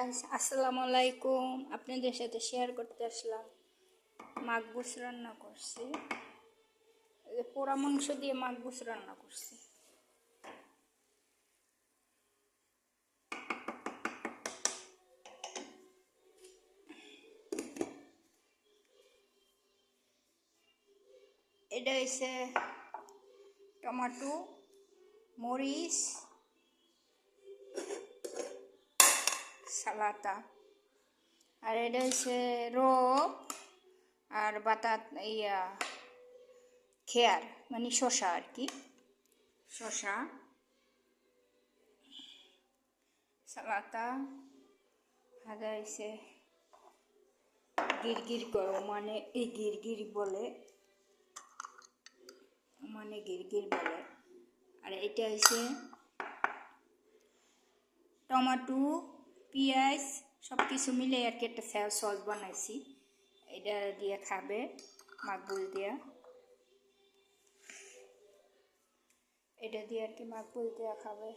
Guys, আসসালামু আলাইকুম। আপনাদের সাথে শেয়ার করতে আসলাম। মাকবুস রান্না করছি। পোড়া মাংস দিয়ে মাকবুস রান্না করছি। এটা হচ্ছে টমেটো, মরিচ, সালাতা, আর এটা হচ্ছে রব আর বাতাত খেয়ার মানে শসা আর কি, শসা, সালাতা, হাদা হয়েছে গিরগির করো মানে এই গিরগির বলে, মানে গিরগির বলে। আর এটা হচ্ছে টমেটো, পেঁয়াজ সব কিছু মিলে আর কি একটা সস বানাইছি। এটা দিয়ে খাবে মাকবুল দিয়া, এটা দিয়ে আর কি মাকবুল দিয়া খাবে।